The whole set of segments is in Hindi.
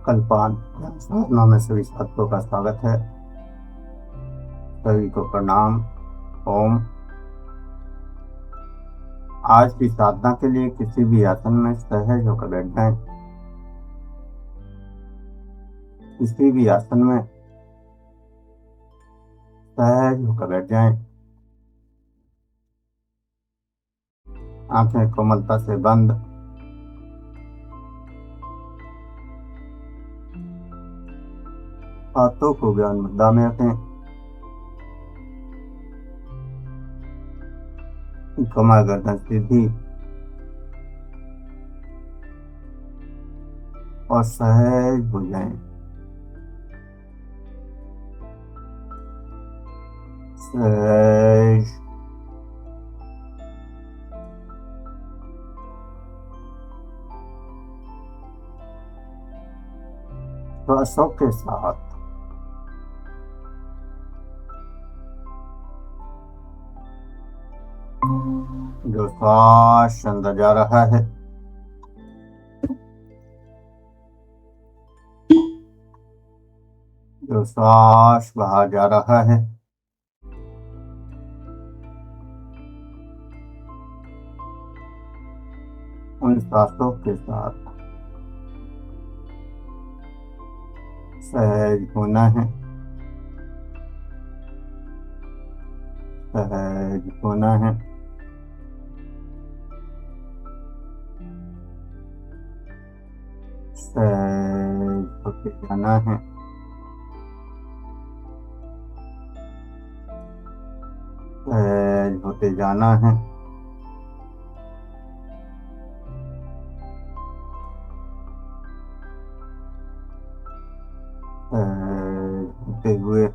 कल्पांत साधना में सभी छात्रों का स्वागत है। सभी को प्रणाम। ओम। आज की साधना के लिए किसी भी आसन में सहज होकर बैठ जाएं। किसी भी आसन में सहज होकर बैठ जाएं। आंखें कोमलता से बंद। हाथों को ज्ञान मुद्रा में रखें। कमर गर्दन सीधी और सहज हो जाएं। सहज। श्वासों के साथ जो श्वास अंदर जा रहा है, जो श्वास बाहर जा रहा है, उन श्वासों के साथ सहज होना है। सहज होना है। सहज होते जाना है। सहज होते जाना है। सहज होते हुए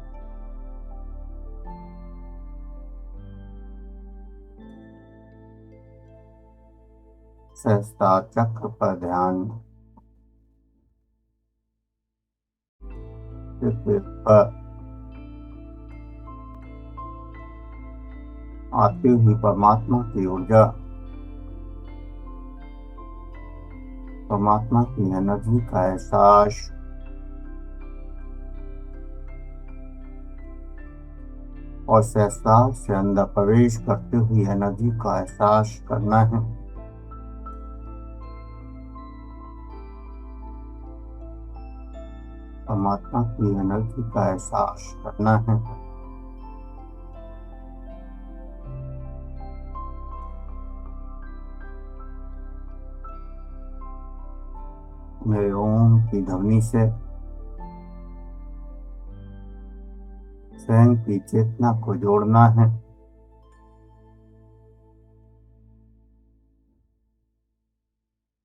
सहस्त्र चक्र पर ध्यान पर आती हुई परमात्मा की ऊर्जा, परमात्मा की एनर्जी का एहसास और सहस्त्र से अंदर प्रवेश करते हुई एनर्जी का एहसास करना है। परमात्मा की एनर्जी का एहसास करना है। मेरे ओम की ध्वनि से स्वयं की चेतना को जोड़ना है।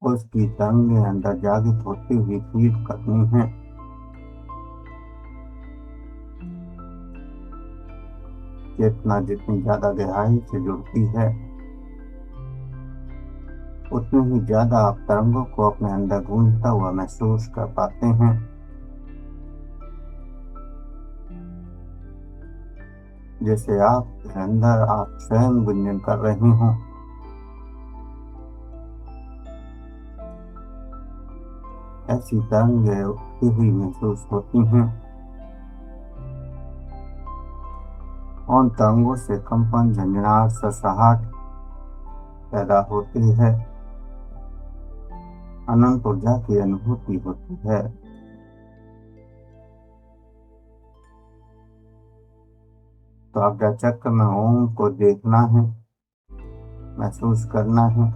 उसकी तरंगें अंदर जागृत होती हुई फीड करनी है। चेतना जितनी ज्यादा गहराई से जुड़ती है, उतनी ही ज्यादा आप तरंगों को अपने अंदर गूंजता हुआ महसूस कर पाते हैं। जैसे आपके अंदर आप स्वयं गुंजन कर रहे हों। ऐसी तरंगें उठती हुई महसूस होती हैं। उन तरंगों से कंपन, झंझनाहट, सड़सड़ाहट पैदा होती है। अनंत ऊर्जा की अनुभूति होती है। तो आज्ञा चक्र में ओम को देखना है, महसूस करना है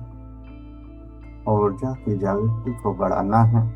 और ऊर्जा की जागृति को बढ़ाना है।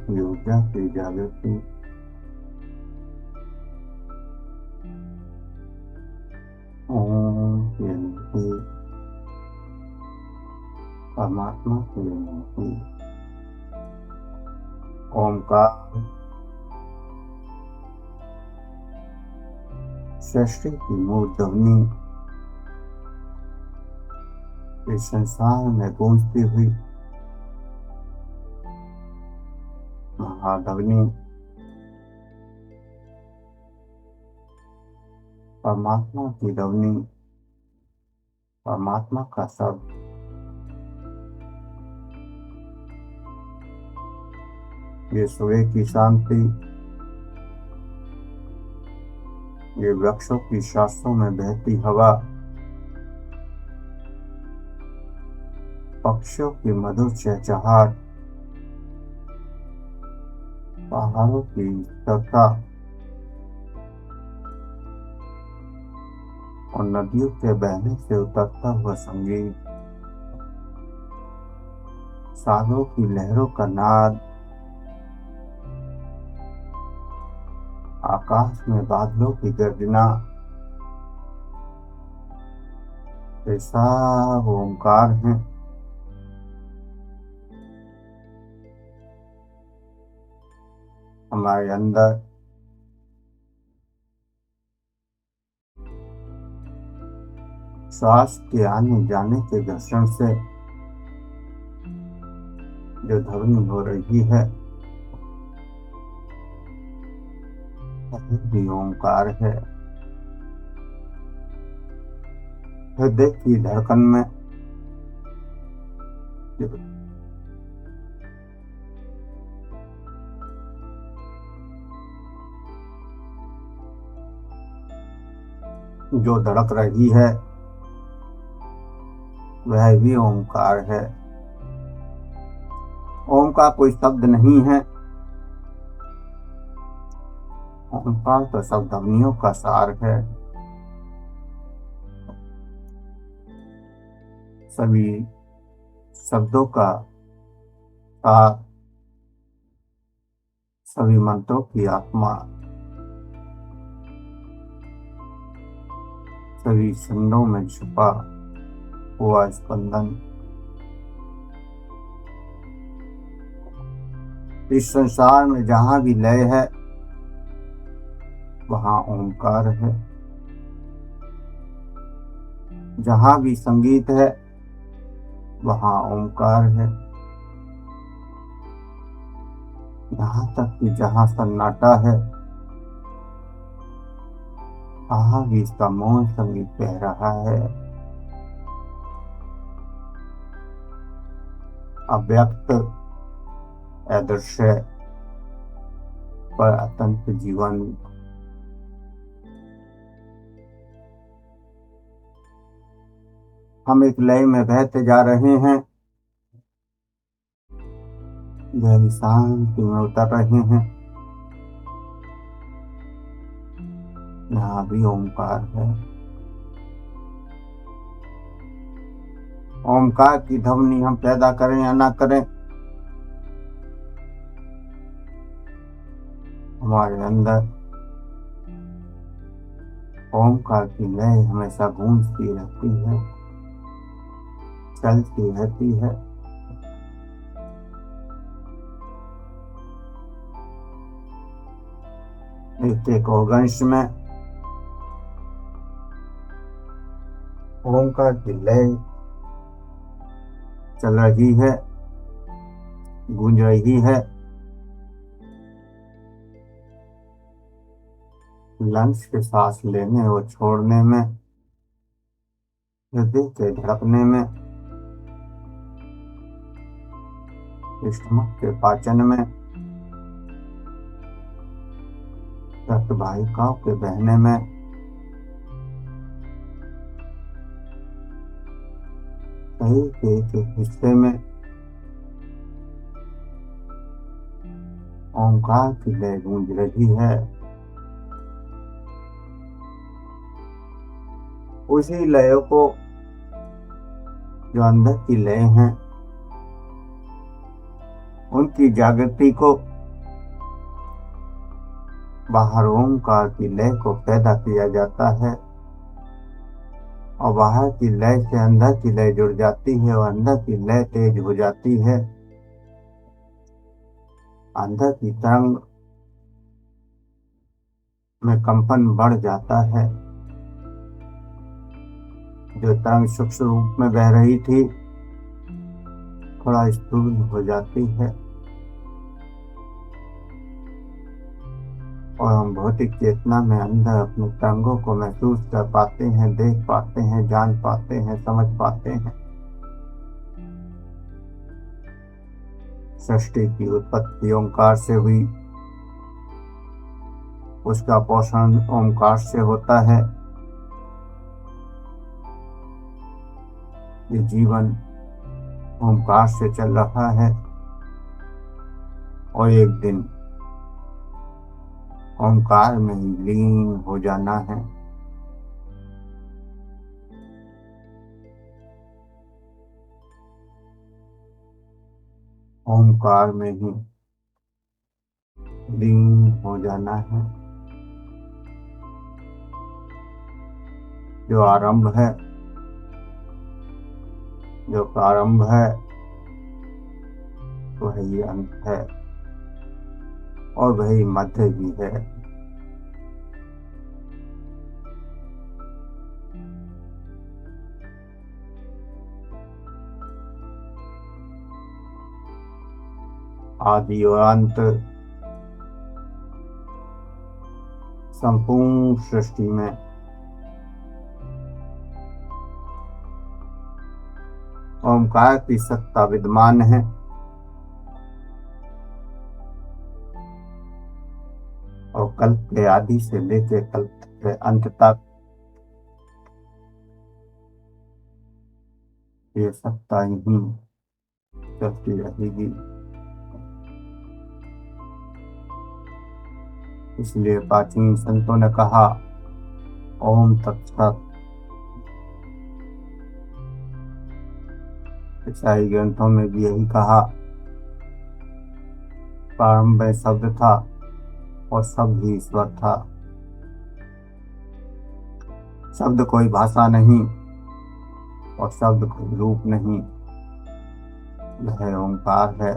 की ऊर्जा की जागृति ओम की अनुभूति, परमात्मा की अनुभूति। ओमकार सृष्टि की मूल ध्वनि इस संसार में गूंजती हुई महाध्वनि, परमात्मा की ध्वनि, परमात्मा का शब्द ये सुबह की शांति, ये वृक्षों की शाखों में बहती हवा, पक्षियों की मधुर चहचहाट, पहाड़ों की स्थिरता और नदियों के बहने से उतरता हुआ संगीत, सागरों की लहरों का नाद, आकाश में बादलों की गर्जना, ये सब ओंकार है। हमारे अंदर श्वास के आने जाने के घर्षण से जो ध्वनि हो रही है भी ओंकार है। हृदय की धड़कन में जो धड़क रही है वह भी ओंकार है। ओम का कोई शब्द नहीं है, ओंकार तो सब ध्वनियों का सार है। सभी शब्दों का सार, सभी मंत्रों की आत्मा, सभी छंदों में छुपा हुआ स्पंदन। इस संसार में जहां भी लय है वहां ओंकार है, जहां भी संगीत है वहां ओंकार है। यहाँ तक कि जहां सन्नाटा है वहां भी इसका मौन संगीत कह रहा है। अव्यक्त, अदृश्य पर अतंत जीवन। हम एक लय में बहते जा रहे हैं, गहरी शांति में उतर रहे हैं। यहाँ भी ओंकार है। ओंकार की ध्वनि हम पैदा करें या ना करें, हमारे अंदर ओंकार की लय हमेशा गूंजती रहती है, चलती रहती है। एक अंश में ओंकार की लय चल रही है, गूंज रही है। लंग्स के सांस लेने और छोड़ने में, हृदय के धड़कने में, स्टमक के पाचन में, रक्त वाहिकाओं के बहने में, शरीर के एक हिस्से में ओंकार की लय गूंज रही है। उसी लय को, जो अंदर की लय हैं, उनकी जागृति को बाहर ओमकार की लय को पैदा किया जाता है और बाहर की लय से अंदर की लय जुड़ जाती है और अंदर की लय तेज हो जाती है। अंदर की तरंग में कंपन बढ़ जाता है। जो तरंग सूक्ष्म रूप में बह रही थी थोड़ा स्थूल हो जाती है और हम भौतिक चेतना में अंदर अपने तरंगों को महसूस कर पाते हैं, देख पाते हैं, जान पाते हैं, समझ पाते हैं। सृष्टि की उत्पत्ति ओंकार से हुई, उसका पोषण ओंकार से होता है। ये जीवन ओंकार से चल रहा है और एक दिन ओंकार में ही लीन हो जाना है। ओंकार में ही लीन हो जाना है। जो आरंभ है, जो प्रारंभ है, वही अंत है और वही मध्य भी है। आदि और अंत संपूर्ण सृष्टि में ओंकार की सत्ता विद्यमान है और कल्प के आदि से लेकर कल्प के अंत तक ये सत्ता ही चलती रहेगी। इसलिए प्राचीन संतों ने कहा ओम तत्सत। ईसाई ग्रंथों में भी यही कहा, प्रारंभ में शब्द था और शब्द ही ईश्वर था। शब्द कोई भाषा नहीं और शब्द कोई रूप नहीं, यह ओंकार है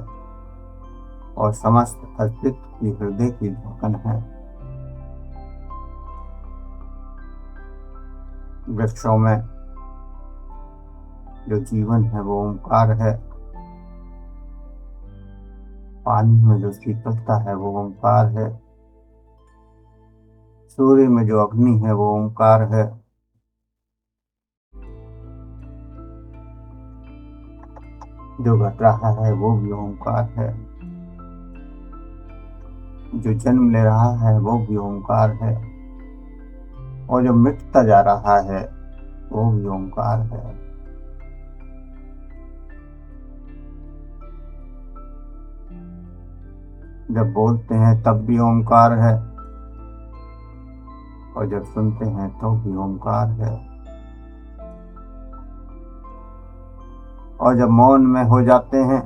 और समस्त अस्तित्व की हृदय की धड़कन है। वृक्षों में जो जीवन है वो ओंकार है। पानी में जो शीतलता है वो ओंकार है। सूर्य में जो अग्नि है वो ओंकार है। जो घट रहा है वो भी ओंकार है। जो जन्म ले रहा है वो भी ओंकार है और जो मिटता जा रहा है वो भी ओंकार है। जब बोलते हैं तब भी ओंकार है और जब सुनते हैं तो भी ओंकार है और जब मौन में हो जाते हैं,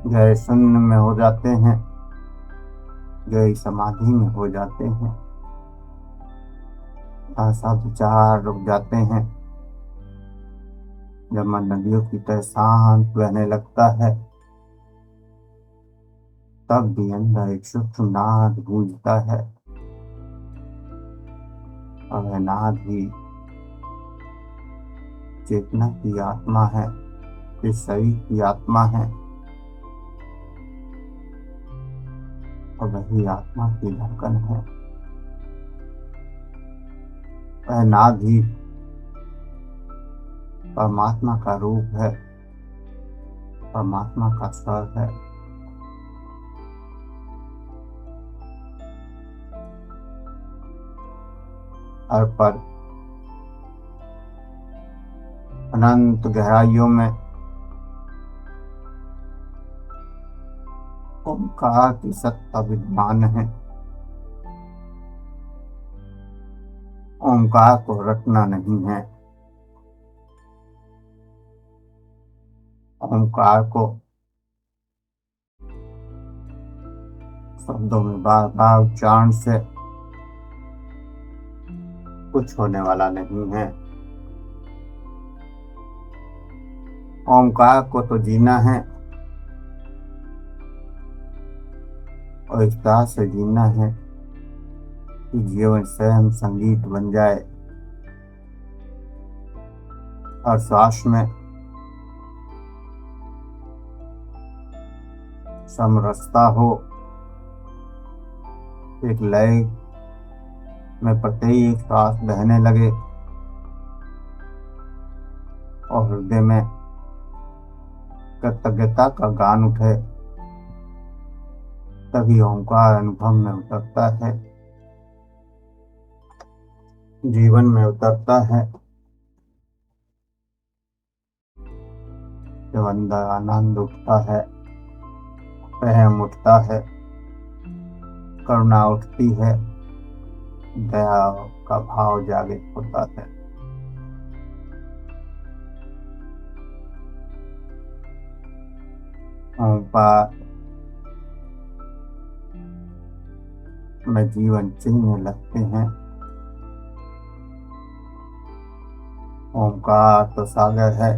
गहरे शून्य में हो जाते हैं, गहरी समाधि में हो जाते हैं, सब विचार रुक जाते हैं, जब मन नदियों की तरह शांत बहने लगता है, तब भी अंदर एक सूक्ष्म नाद गूंजता है और वह नाद ही चेतना की आत्मा है, इस शरीर की आत्मा है और वही आत्मा की धड़कन है। वह नाद ही परमात्मा का रूप है, परमात्मा का स्वर है। हर पल अनंत गहराइयों में ओंकार की सत्ता विद्यमान है। ओंकार को रटना नहीं है, ओंकार को शब्दों में बार बार उच्चारण से कुछ होने वाला नहीं है। ओमकार को तो जीना है और इस तरह से जीना है कि जीवन स्वयं संगीत बन जाए और श्वास में समरसता हो, एक लय में प्रत्येक श्वास बहने लगे और हृदय में कृतज्ञता का गान उठे, तभी ओंकार अनुभव में उतरता है, जीवन में उतरता है। जब अंदर आनंद उठता है, प्रेम उठता है, करुणा उठती है, दया का भाव जागृत होता है। ओंकार में जीवन चिन्ह लगते हैं। ओंकार तो सागर है,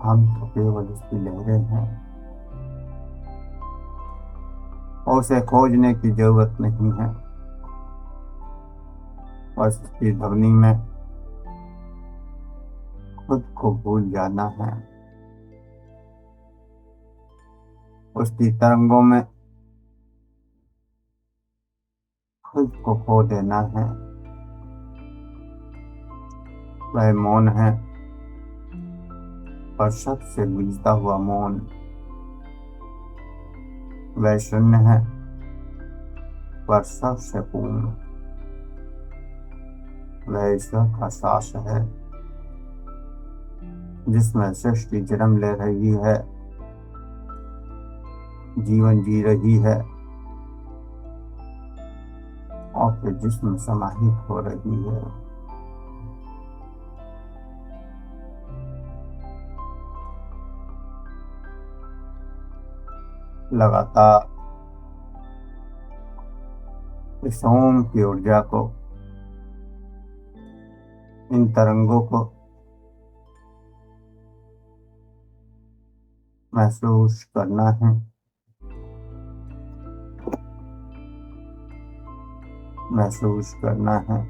हम तो केवल उसकी लहरें हैं और उसे खोजने की जरूरत नहीं है। बस उसकी ध्वनि में खुद को भूल जाना है, उसकी तरंगों में खुद को खो देना है। वह मौन है, पर शब्द से गूंजता हुआ मौन। वह शून्य है, पर शब्द से पूर्ण। वह ईश्वर का श्वास है, जिसमें सृष्टि जन्म ले रही है, जीवन जी रही है और फिर जिसमें समाहित हो रही है। लगातार इस ओम की ऊर्जा को, इन तरंगों को महसूस करना है, महसूस करना है।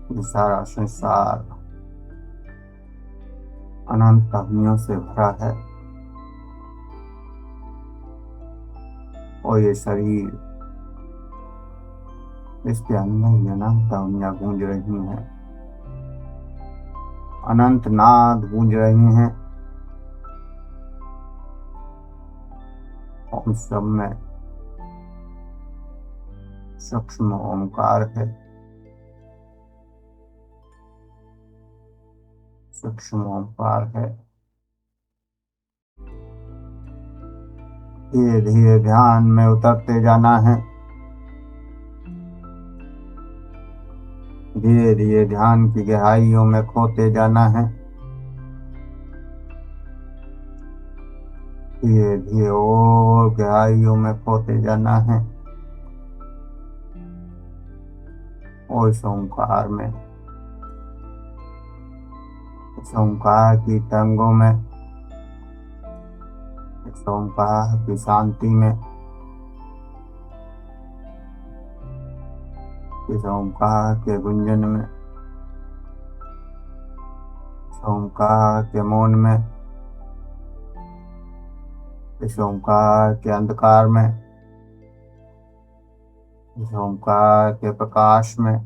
ये सारा संसार अनंत कहानियों से भरा है और ये शरीर, इसके अंदर ही अनंत ध्वनियां गूंज रही हैं, अनंत नाद गूंज रहे हैं। उन सब में सूक्ष्म ओंकार है, सूक्ष्म ओंकार है। धीरे धीरे ध्यान में उतरते जाना है, धीरे धीरे ध्यान की गहराइयों में खोते जाना है, धीरे धीरे और गहराइयों में खोते जाना है। और इस ओंकार में, इस ओंकार की तरंगों में, इस ओंकार की शांति में, इस ओंकार के गुंजन में, इस ओंकार के मौन में, इस ओंकार के अंधकार में, इस ओंकार के प्रकाश में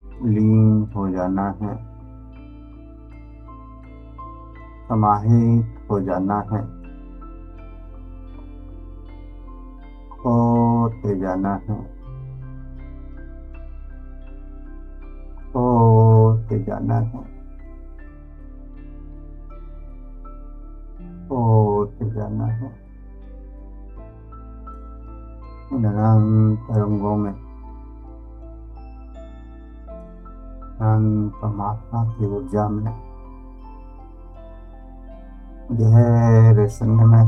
लीन हो जाना है, समाहित हो जाना है, खोते जाना है, खोते जाना है, खोते चले जाना है इन अनंत तरंगों में, अनंत परमात्मा की ऊर्जा में, गहरे शून्य में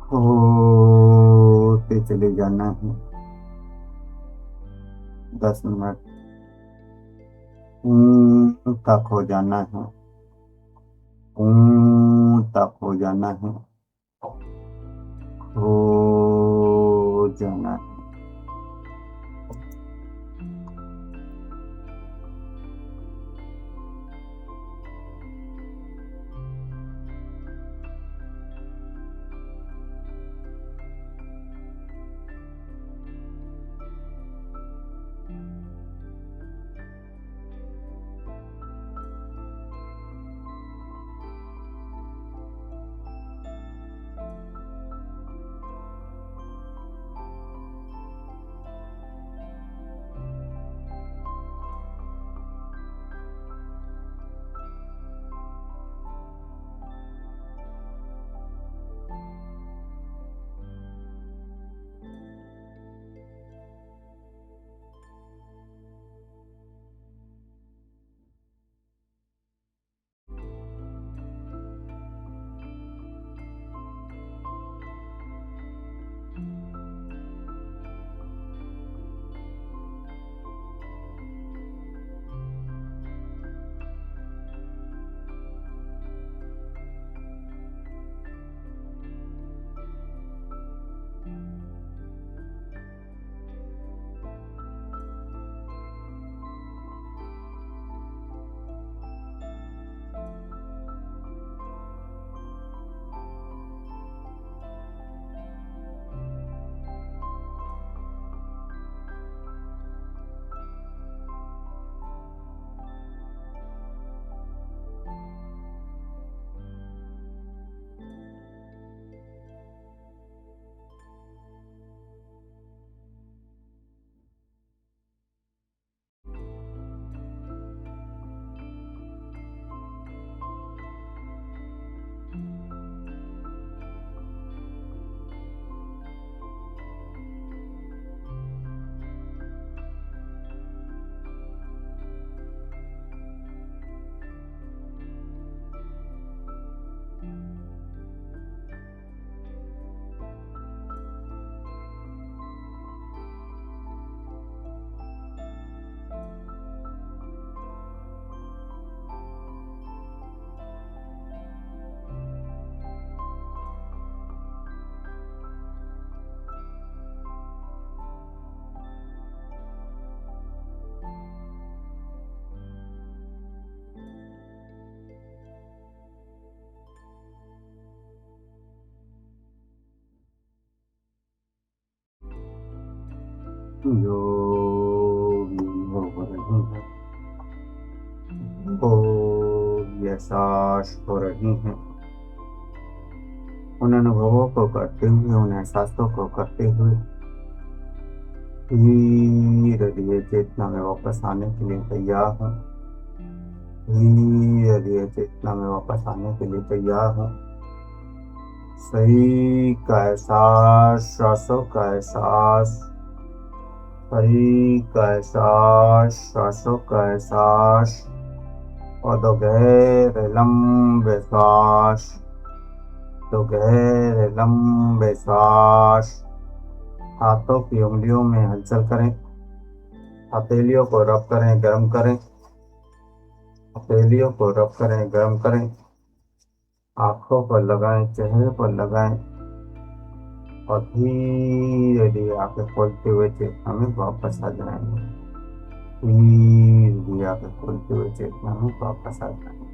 खोते चले जाना है। 10 मिनट तक हो जाना है, तक हो जाना है, हो जाना है। जो हो रही है वो ये एहसास हो रही है, उन अनुभवों को करते हुए, उन एहसासों को करते हुए धीरे धीरे चेतना में वापस आने के लिए तैयार हूँ। धीरे धीरे चेतना में वापस आने के लिए तैयार हूँ। सही का एहसास, श्वासों का एहसास, सही का एहसास, श्वासों का एहसास, और दो गहरे लंबे श्वास, दो गहरे लंबे श्वास। हाथों की उंगलियों में हलचल करें, हथेलियों को रब करें, गर्म करें, हथेलियों को रब करें, गर्म करें। आंखों पर लगाएं, चेहरे पर लगाएं, और धीरे धीरे आंखें खोलते हुए चेतना में वापस आ जाएंगे। धीरे धीरे आंखें खोलते हुए चेतना में वापस आ जाएंगे।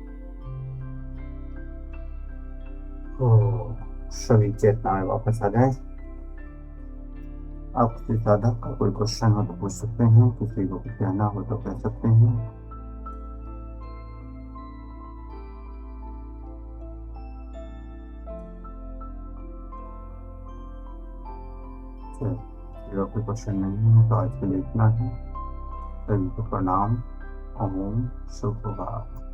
तो सभी चेतना में वापस आ जाए। आप किसी साधक का कोई क्वेश्चन हो तो पूछ सकते हैं, किसी को कुछ कहना हो तो कह सकते हैं। चलिए, कोई क्वेश्चन नहीं हो तो आज के लिए इतना ही। सभी को प्रणाम। ओम शुभ प्रभात।